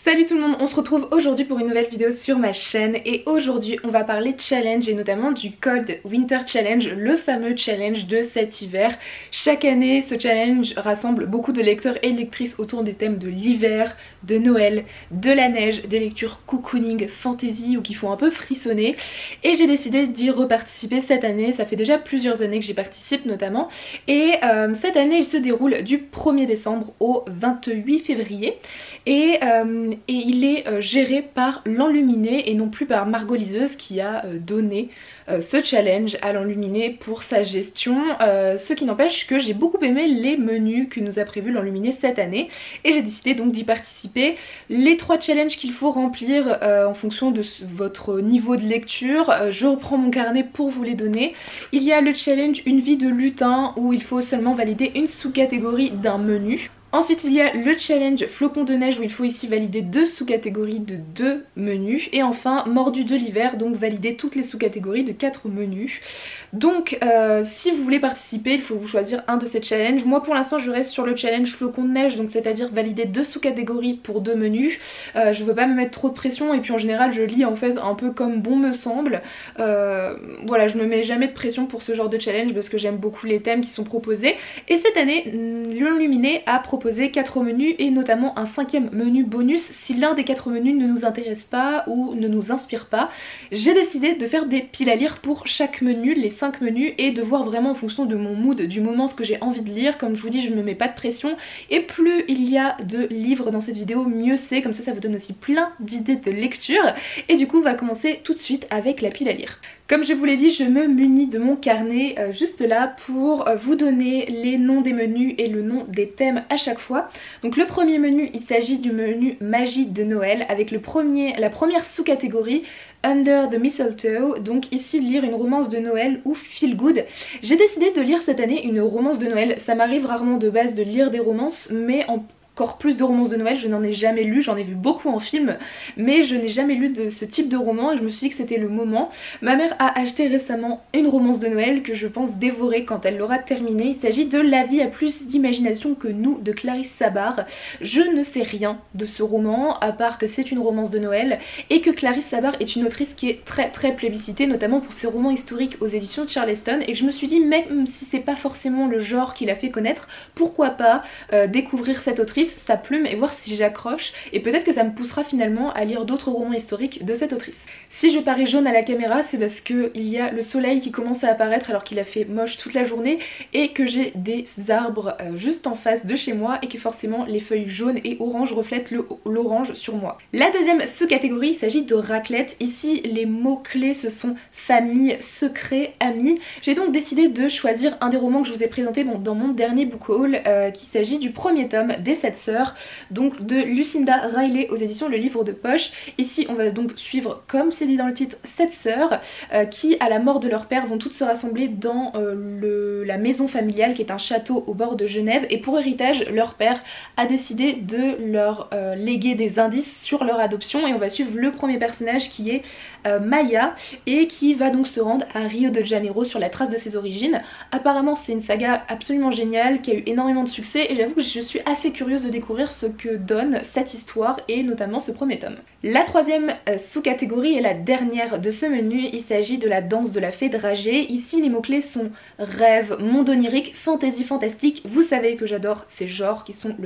Salut tout le monde, on se retrouve aujourd'hui pour une nouvelle vidéo sur ma chaîne et aujourd'hui on va parler de challenge et notamment du Cold Winter Challenge, le fameux challenge de cet hiver. Chaque année ce challenge rassemble beaucoup de lecteurs et lectrices autour des thèmes de l'hiver, de Noël, de la neige, des lectures cocooning, fantasy ou qui font un peu frissonner et j'ai décidé d'y reparticiper cette année. Ça fait déjà plusieurs années que j'y participe notamment et cette année il se déroule du 1er décembre au 28 février et il est géré par l'Enluminé et non plus par Margot Liseuse qui a donné ce challenge à l'Enluminé pour sa gestion, ce qui n'empêche que j'ai beaucoup aimé les menus que nous a prévu l'Enluminé cette année et j'ai décidé donc d'y participer. Les 3 challenges qu'il faut remplir en fonction de votre niveau de lecture, je reprends mon carnet pour vous les donner. Il y a le challenge Une vie de lutin où il faut seulement valider une sous-catégorie d'un menu. Ensuite il y a le challenge Flocon de neige où il faut ici valider 2 sous-catégories de 2 menus. Et enfin Mordu de l'hiver, donc valider toutes les sous-catégories de 4 menus. Donc si vous voulez participer il faut vous choisir un de ces challenges. Moi pour l'instant je reste sur le challenge Flocon de neige, donc c'est-à-dire valider 2 sous-catégories pour 2 menus. Je veux pas me mettre trop de pression et puis en général je lis en fait un peu comme bon me semble. Voilà, je me mets jamais de pression pour ce genre de challenge parce que j'aime beaucoup les thèmes qui sont proposés. Et cette année l'Enluminé a proposé 4 menus et notamment un 5e menu bonus si l'un des 4 menus ne nous intéresse pas ou ne nous inspire pas. J'ai décidé de faire des piles à lire pour chaque menu, les 5 menus, et de voir vraiment en fonction de mon mood, du moment, ce que j'ai envie de lire. Comme je vous dis, je ne me mets pas de pression et plus il y a de livres dans cette vidéo mieux c'est, comme ça vous donne aussi plein d'idées de lecture. Et du coup on va commencer tout de suite avec la pile à lire. Comme je vous l'ai dit, je me munis de mon carnet juste là pour vous donner les noms des menus et le nom des thèmes à chaque fois. Donc le premier menu, il s'agit du menu Magie de Noël avec la première sous-catégorie Under the Mistletoe, donc ici lire une romance de Noël ou feel good. J'ai décidé de lire cette année une romance de Noël. Ça m'arrive rarement de base de lire des romances, mais encore plus de romances de Noël, je n'en ai jamais lu, j'en ai vu beaucoup en film, mais je n'ai jamais lu de ce type de roman et je me suis dit que c'était le moment. Ma mère a acheté récemment une romance de Noël que je pense dévorer quand elle l'aura terminée. Il s'agit de La vie a plus d'imagination que nous de Clarisse Sabar. Je ne sais rien de ce roman à part que c'est une romance de Noël et que Clarisse Sabar est une autrice qui est très plébiscitée, notamment pour ses romans historiques aux éditions de Charleston, et je me suis dit même si c'est pas forcément le genre qui l'a fait connaître, pourquoi pas découvrir cette autrice, sa plume, et voir si j'accroche, et peut-être que ça me poussera finalement à lire d'autres romans historiques de cette autrice. Si je parais jaune à la caméra, c'est parce qu'il y a le soleil qui commence à apparaître alors qu'il a fait moche toute la journée et que j'ai des arbres juste en face de chez moi et que forcément les feuilles jaunes et oranges reflètent l'orange sur moi. La deuxième sous-catégorie, il s'agit de raclette. Ici les mots-clés ce sont famille, secret, amis. J'ai donc décidé de choisir un des romans que je vous ai présenté dans mon dernier book haul, qu'il s'agit du premier tome des 7 sœurs, donc de Lucinda Riley aux éditions Le Livre de Poche. Ici on va donc suivre, comme c'est dit dans le titre, 7 sœurs qui à la mort de leur père vont toutes se rassembler dans la maison familiale qui est un château au bord de Genève, et pour héritage leur père a décidé de leur léguer des indices sur leur adoption, et on va suivre le premier personnage qui est Maya et qui va donc se rendre à Rio de Janeiro sur la trace de ses origines. Apparemment c'est une saga absolument géniale qui a eu énormément de succès et j'avoue que je suis assez curieuse de découvrir ce que donne cette histoire et notamment ce premier tome. La troisième sous-catégorie est la dernière de ce menu, il s'agit de la danse de la fée dragée. Ici les mots-clés sont rêve, monde onirique, fantasy fantastique. Vous savez que j'adore ces genres qui sont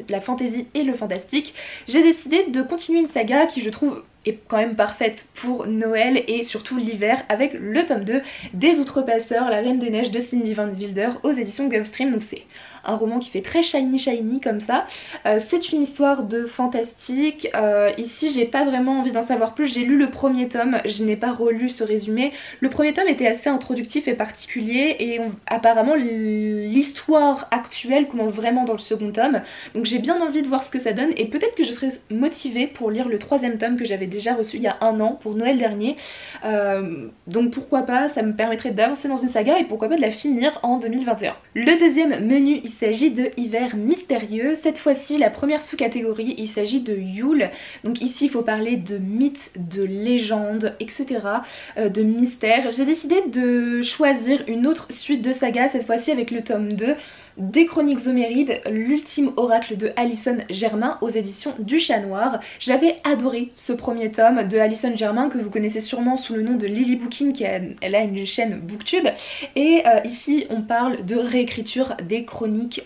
la fantasy et le fantastique. J'ai décidé de continuer une saga qui je trouve est quand même parfaite pour Noël et surtout l'hiver avec le tome 2 des Outrepasseurs, la Reine des Neiges de Cindy Van Wilder aux éditions Gulfstream. Donc c'est un roman qui fait très shiny comme ça. C'est une histoire de fantastique. Ici j'ai pas vraiment envie d'en savoir plus, j'ai lu le premier tome, je n'ai pas relu ce résumé. Le premier tome était assez introductif et particulier et apparemment l'histoire actuelle commence vraiment dans le second tome. Donc j'ai bien envie de voir ce que ça donne et peut-être que je serai motivée pour lire le 3e tome que j'avais déjà reçu il y a un an pour Noël dernier. Donc pourquoi pas, ça me permettrait d'avancer dans une saga et pourquoi pas de la finir en 2021. Le deuxième menu, il s'agit de Hiver mystérieux. Cette fois-ci la première sous-catégorie, il s'agit de Yule. Donc ici il faut parler de mythes, de légendes, etc. De mystères. J'ai décidé de choisir une autre suite de saga, cette fois-ci avec le tome 2 Des Chroniques Homérides, l'ultime oracle de Alison Germain aux éditions du Chat Noir. J'avais adoré ce premier tome de Alison Germain que vous connaissez sûrement sous le nom de Lily Booking, elle a une chaîne Booktube. Et ici on parle de réécriture des chroniques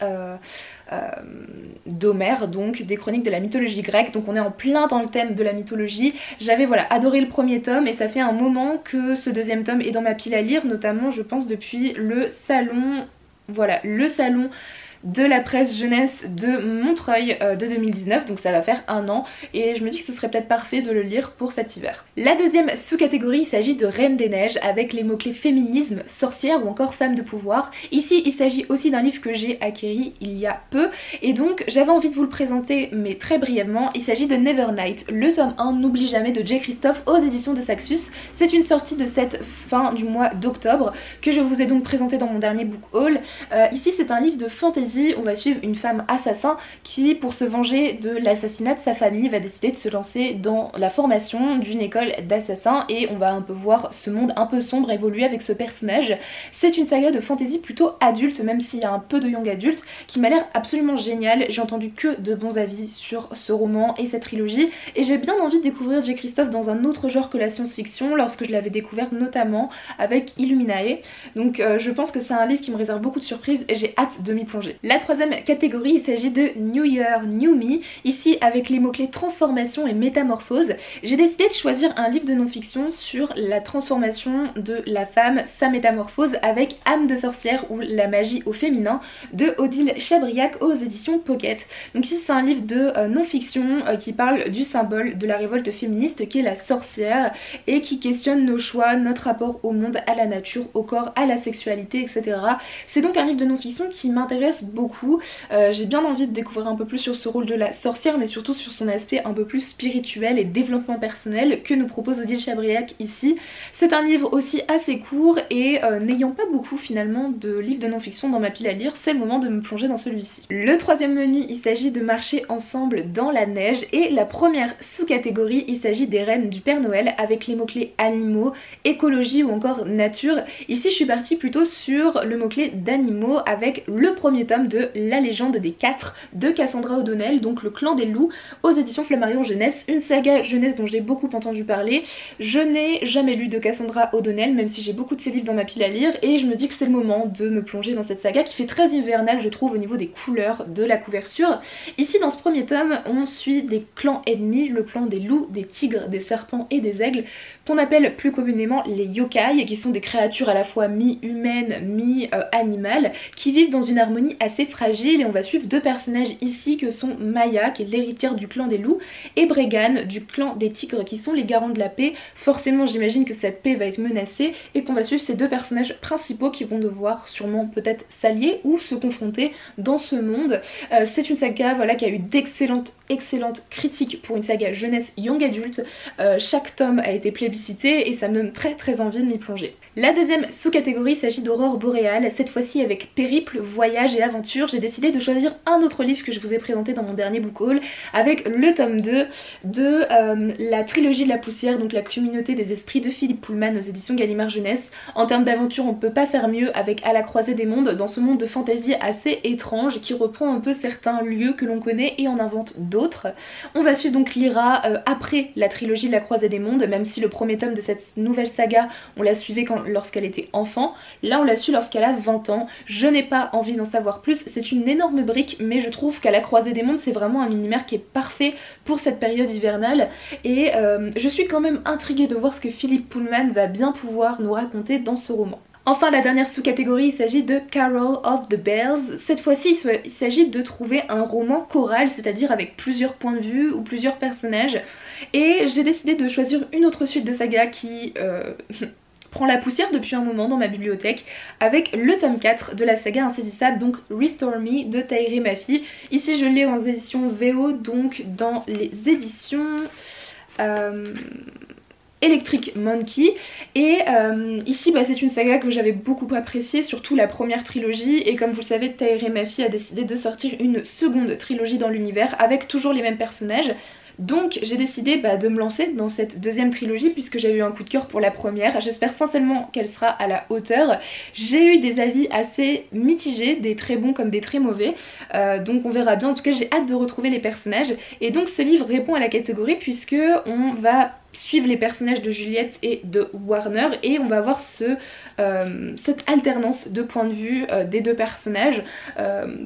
d'Homère, donc des chroniques de la mythologie grecque, donc on est en plein dans le thème de la mythologie. J'avais voilà adoré le premier tome et ça fait un moment que ce deuxième tome est dans ma pile à lire, notamment je pense depuis le salon, voilà, le salon de la presse jeunesse de Montreuil de 2019, donc ça va faire un an et je me dis que ce serait peut-être parfait de le lire pour cet hiver. La deuxième sous-catégorie, il s'agit de Reine des Neiges avec les mots-clés féminisme, sorcière ou encore femme de pouvoir. Ici il s'agit aussi d'un livre que j'ai acquéri il y a peu et donc j'avais envie de vous le présenter mais très brièvement. Il s'agit de Nevernight, le tome 1 N'oublie jamais de Jay Christophe aux éditions de Saxus. C'est une sortie de cette fin du mois d'octobre que je vous ai donc présenté dans mon dernier book haul. Ici c'est un livre de fantasy. On va suivre une femme assassin qui, pour se venger de l'assassinat de sa famille, va décider de se lancer dans la formation d'une école d'assassins et on va un peu voir ce monde un peu sombre évoluer avec ce personnage. C'est une saga de fantasy plutôt adulte, même s'il y a un peu de young adulte, qui m'a l'air absolument génial. J'ai entendu que de bons avis sur ce roman et cette trilogie et j'ai bien envie de découvrir Jay Christophe dans un autre genre que la science-fiction lorsque je l'avais découvert notamment avec Illuminae. Donc je pense que c'est un livre qui me réserve beaucoup de surprises et j'ai hâte de m'y plonger. La troisième catégorie, il s'agit de New Year, New Me. Ici, avec les mots-clés transformation et métamorphose, j'ai décidé de choisir un livre de non-fiction sur la transformation de la femme, sa métamorphose, avec Âme de sorcière ou la magie au féminin de Odile Chabriac aux éditions Pocket. Donc ici, c'est un livre de non-fiction qui parle du symbole de la révolte féministe qui est la sorcière et qui questionne nos choix, notre rapport au monde, à la nature, au corps, à la sexualité, etc. C'est donc un livre de non-fiction qui m'intéresse beaucoup. J'ai bien envie de découvrir un peu plus sur ce rôle de la sorcière mais surtout sur son aspect un peu plus spirituel et développement personnel que nous propose Odile Chabriac ici. C'est un livre aussi assez court et n'ayant pas beaucoup finalement de livres de non-fiction dans ma pile à lire, c'est le moment de me plonger dans celui-ci. Le troisième menu, il s'agit de marcher ensemble dans la neige et la première sous-catégorie, il s'agit des reines du Père Noël avec les mots-clés animaux, écologie ou encore nature. Ici je suis partie plutôt sur le mot-clé d'animaux avec le premier tome de La légende des 4 de Cassandra O'Donnell, donc le clan des loups aux éditions Flammarion Jeunesse, une saga jeunesse dont j'ai beaucoup entendu parler. Je n'ai jamais lu de Cassandra O'Donnell même si j'ai beaucoup de ses livres dans ma pile à lire et je me dis que c'est le moment de me plonger dans cette saga qui fait très hivernale je trouve au niveau des couleurs de la couverture. Ici dans ce premier tome on suit des clans ennemis, le clan des loups, des tigres, des serpents et des aigles qu'on appelle plus communément les yokai qui sont des créatures à la fois mi-humaines, mi-animales qui vivent dans une harmonie assez fragile et on va suivre deux personnages ici que sont Maya qui est l'héritière du clan des loups et Bregan du clan des tigres qui sont les garants de la paix. Forcément j'imagine que cette paix va être menacée et qu'on va suivre ces deux personnages principaux qui vont devoir sûrement peut-être s'allier ou se confronter dans ce monde. C'est une saga voilà, qui a eu d'excellentes critiques pour une saga jeunesse young adulte. Chaque tome a été plébiscité et ça me donne très envie de m'y plonger. La deuxième sous-catégorie s'agit d'Aurore boréale, cette fois-ci avec périple, voyage et aventure. J'ai décidé de choisir un autre livre que je vous ai présenté dans mon dernier book haul avec le tome 2 de la trilogie de la poussière, donc la communauté des esprits de Philippe Pullman aux éditions Gallimard Jeunesse. En termes d'aventure on peut pas faire mieux avec À la croisée des mondes dans ce monde de fantasy assez étrange qui reprend un peu certains lieux que l'on connaît et en invente d'autres. On va suivre donc Lyra après la trilogie de la croisée des mondes, même si le premier tome de cette nouvelle saga on l'a suivi lorsqu'elle était enfant. Là on l'a su lorsqu'elle a 20 ans. Je n'ai pas envie d'en savoir plus, c'est une énorme brique mais je trouve qu'À la croisée des mondes c'est vraiment un univers qui est parfait pour cette période hivernale et je suis quand même intriguée de voir ce que Philippe Pullman va bien pouvoir nous raconter dans ce roman. Enfin la dernière sous-catégorie il s'agit de Carol of the Bells. Cette fois-ci il s'agit de trouver un roman choral, c'est-à-dire avec plusieurs points de vue ou plusieurs personnages et j'ai décidé de choisir une autre suite de saga qui prend la poussière depuis un moment dans ma bibliothèque avec le tome 4 de la saga Insaisissable, donc Restore Me de Tahereh Mafi. Ici je l'ai en édition VO, donc dans les éditions Electric Monkey et ici c'est une saga que j'avais beaucoup appréciée, surtout la première trilogie et comme vous le savez Tahereh Mafi a décidé de sortir une seconde trilogie dans l'univers avec toujours les mêmes personnages. Donc j'ai décidé de me lancer dans cette deuxième trilogie puisque j'ai eu un coup de cœur pour la première. J'espère sincèrement qu'elle sera à la hauteur. J'ai eu des avis assez mitigés, des très bons comme des très mauvais, donc on verra bien. En tout cas j'ai hâte de retrouver les personnages et donc ce livre répond à la catégorie puisque on va suivre les personnages de Juliette et de Warner et on va voir cette alternance de point de vue des deux personnages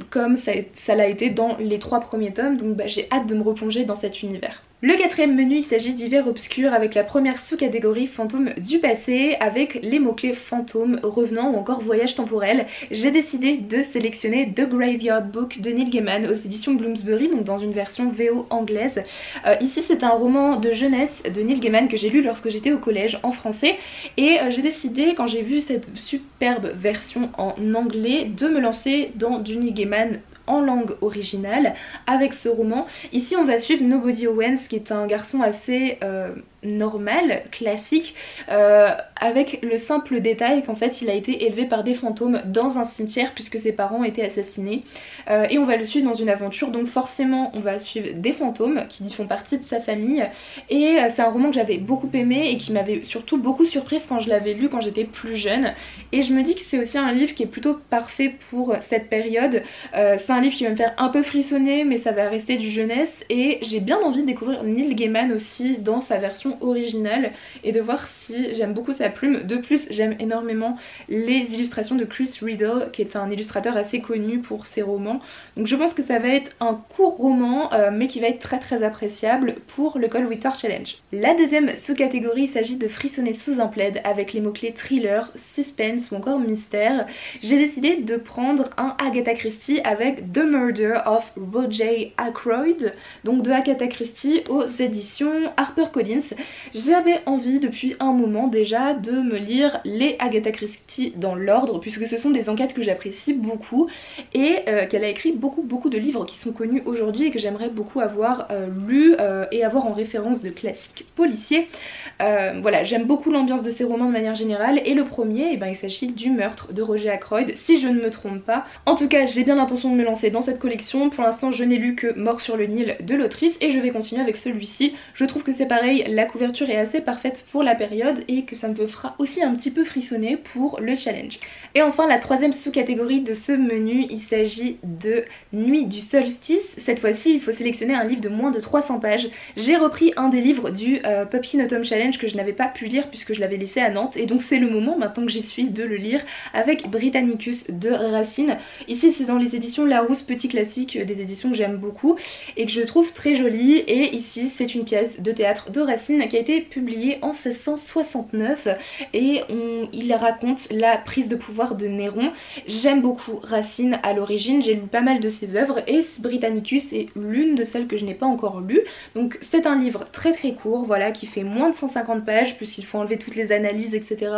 comme ça l'a été dans les 3 premiers tomes, donc j'ai hâte de me replonger dans cet univers. Le quatrième menu, il s'agit d'Hiver Obscur avec la première sous-catégorie fantôme du passé avec les mots-clés fantôme, revenant ou encore voyage temporel. J'ai décidé de sélectionner The Graveyard Book de Neil Gaiman aux éditions Bloomsbury, donc dans une version VO anglaise. Ici c'est un roman de jeunesse de Neil Gaiman que j'ai lu lorsque j'étais au collège en français et j'ai décidé quand j'ai vu cette superbe version en anglais de me lancer dans du Neil Gaiman en langue originale avec ce roman. Ici on va suivre Nobody Owens qui est un garçon assez normal, classique, avec le simple détail qu'en fait il a été élevé par des fantômes dans un cimetière puisque ses parents ont été assassinés et on va le suivre dans une aventure, donc forcément on va suivre des fantômes qui font partie de sa famille et c'est un roman que j'avais beaucoup aimé et qui m'avait surtout beaucoup surprise quand je l'avais lu quand j'étais plus jeune et je me dis que c'est aussi un livre qui est plutôt parfait pour cette période. C'est un livre qui va me faire un peu frissonner mais ça va rester du jeunesse et j'ai bien envie de découvrir Neil Gaiman aussi dans sa version originale et de voir si j'aime beaucoup sa plume. De plus j'aime énormément les illustrations de Chris Riddle qui est un illustrateur assez connu pour ses romans, donc je pense que ça va être un court roman mais qui va être très appréciable pour le Cold Winter Challenge. La deuxième sous-catégorie, il s'agit de frissonner sous un plaid avec les mots-clés thriller, suspense ou encore mystère. J'ai décidé de prendre un Agatha Christie avec The Murder of Roger Ackroyd, donc de Agatha Christie aux éditions HarperCollins. J'avais envie depuis un moment déjà de me lire les Agatha Christie dans l'ordre puisque ce sont des enquêtes que j'apprécie beaucoup et qu'elle a écrit beaucoup de livres qui sont connus aujourd'hui et que j'aimerais beaucoup avoir lu et avoir en référence de classiques policiers. Voilà, j'aime beaucoup l'ambiance de ces romans de manière générale et le premier, il s'agit du meurtre de Roger Ackroyd si je ne me trompe pas. En tout cas j'ai bien l'intention de me lancer dans cette collection. Pour l'instant je n'ai lu que Mort sur le Nil de l'autrice et je vais continuer avec celui-ci. Je trouve que c'est pareil, la couverture est assez parfaite pour la période et que ça me fera aussi un petit peu frissonner pour le challenge. Et enfin la troisième sous-catégorie de ce menu, il s'agit de Nuit du solstice. Cette fois-ci il faut sélectionner un livre de moins de 300 pages. J'ai repris un des livres du Pumpkin Autumn Challenge que je n'avais pas pu lire puisque je l'avais laissé à Nantes et donc c'est le moment maintenant que j'y suis de le lire avec Britannicus de Racine. Ici c'est dans les éditions Larousse, petit classique, des éditions que j'aime beaucoup et que je trouve très jolie, et ici c'est une pièce de théâtre de Racine qui a été publiée en 1669 et il raconte la prise de pouvoir de Néron. J'aime beaucoup Racine à l'origine, j'ai lu pas mal de ses œuvres et Britannicus est l'une de celles que je n'ai pas encore lues, donc c'est un livre très court, voilà, qui fait moins de 150 pages puisqu'il faut enlever toutes les analyses etc.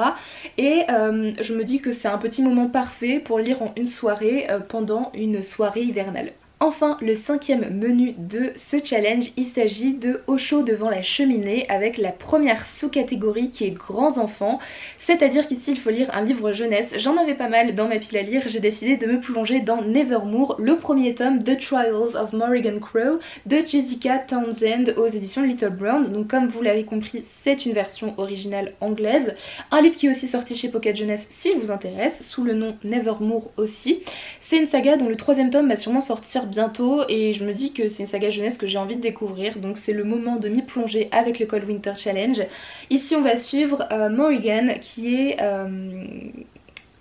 Et je me dis que c'est un petit moment parfait pour lire en une soirée pendant une soirée hivernale. Enfin, le cinquième menu de ce challenge, il s'agit de Au chaud devant la cheminée avec la première sous-catégorie qui est grands enfants. C'est-à-dire qu'ici il faut lire un livre jeunesse. J'en avais pas mal dans ma pile à lire, j'ai décidé de me plonger dans Nevermore, le premier tome The Trials of Morrigan Crow de Jessica Townsend aux éditions Little Brown. Donc comme vous l'avez compris, c'est une version originale anglaise. Un livre qui est aussi sorti chez Pocket Jeunesse s'il vous intéresse, sous le nom Nevermore aussi. C'est une saga dont le troisième tome va sûrement sortir bientôt et je me dis que c'est une saga jeunesse que j'ai envie de découvrir, donc c'est le moment de m'y plonger avec le Cold Winter Challenge. Ici on va suivre Morrigan qui est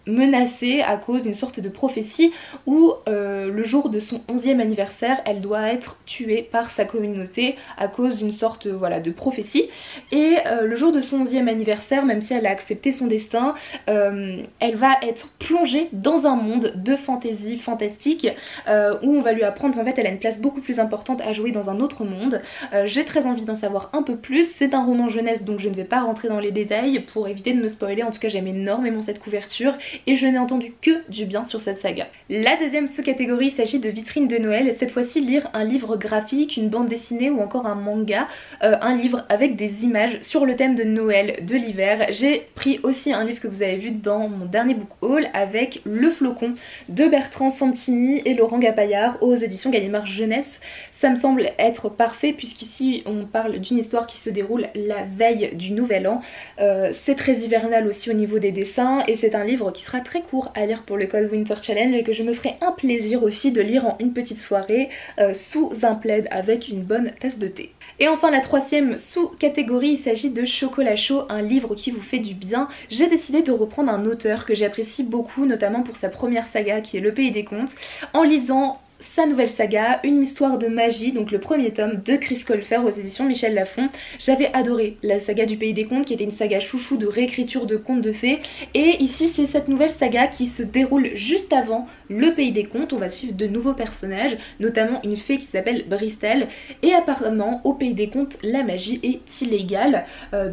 menacée à cause d'une sorte de prophétie où le jour de son 11e anniversaire elle doit être tuée par sa communauté à cause d'une sorte voilà, de prophétie, et le jour de son 11e anniversaire, même si elle a accepté son destin, elle va être plongée dans un monde de fantasy fantastique où on va lui apprendre qu'en fait elle a une place beaucoup plus importante à jouer dans un autre monde. J'ai très envie d'en savoir un peu plus. C'est un roman jeunesse donc je ne vais pas rentrer dans les détails pour éviter de me spoiler, en tout cas j'aime énormément cette couverture et je n'ai entendu que du bien sur cette saga. La deuxième sous-catégorie, il s'agit de vitrine de Noël. Cette fois-ci lire un livre graphique, une bande dessinée ou encore un manga, un livre avec des images sur le thème de Noël, de l'hiver. J'ai pris aussi un livre que vous avez vu dans mon dernier book haul avec Le Flocon de Bertrand Santini et Laurent Gapaillard aux éditions Gallimard Jeunesse. ça me semble être parfait puisqu'ici on parle d'une histoire qui se déroule la veille du nouvel an. C'est très hivernal aussi au niveau des dessins et c'est un livre qui sera très court à lire pour le Cold Winter Challenge et que je me ferai un plaisir aussi de lire en une petite soirée sous un plaid avec une bonne tasse de thé. Et enfin la troisième sous-catégorie, il s'agit de Chocolat chaud, un livre qui vous fait du bien. J'ai décidé de reprendre un auteur que j'apprécie beaucoup, notamment pour sa première saga qui est Le Pays des Contes, en lisant sa nouvelle saga, Une histoire de magie, donc le premier tome de Chris Colfer aux éditions Michel Lafon. J'avais adoré la saga du Pays des Contes qui était une saga chouchou de réécriture de contes de fées, et ici c'est cette nouvelle saga qui se déroule juste avant le Pays des Contes. On va suivre de nouveaux personnages, notamment une fée qui s'appelle Bristelle, et apparemment au Pays des Contes la magie est illégale,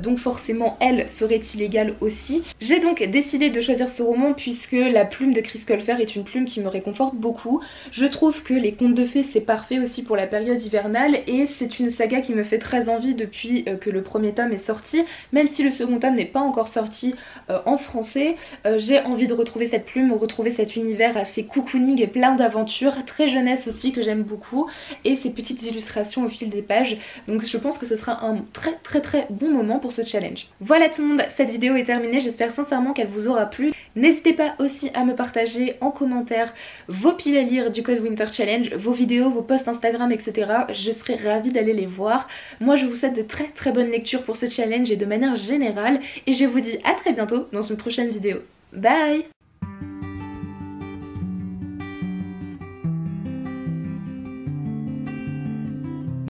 donc forcément elle serait illégale aussi. J'ai donc décidé de choisir ce roman puisque la plume de Chris Colfer est une plume qui me réconforte beaucoup. Je trouve que les contes de fées c'est parfait aussi pour la période hivernale et c'est une saga qui me fait très envie depuis que le premier tome est sorti, même si le second tome n'est pas encore sorti en français. J'ai envie de retrouver cette plume, retrouver cet univers assez cocooning et plein d'aventures, très jeunesse aussi que j'aime beaucoup, et ces petites illustrations au fil des pages, donc je pense que ce sera un très bon moment pour ce challenge. Voilà tout le monde, cette vidéo est terminée, j'espère sincèrement qu'elle vous aura plu. N'hésitez pas aussi à me partager en commentaire vos piles à lire du Cold Winter Challenge, vos vidéos, vos posts Instagram, etc. Je serai ravie d'aller les voir. Moi je vous souhaite de très bonnes lectures pour ce challenge et de manière générale, et je vous dis à très bientôt dans une prochaine vidéo. Bye!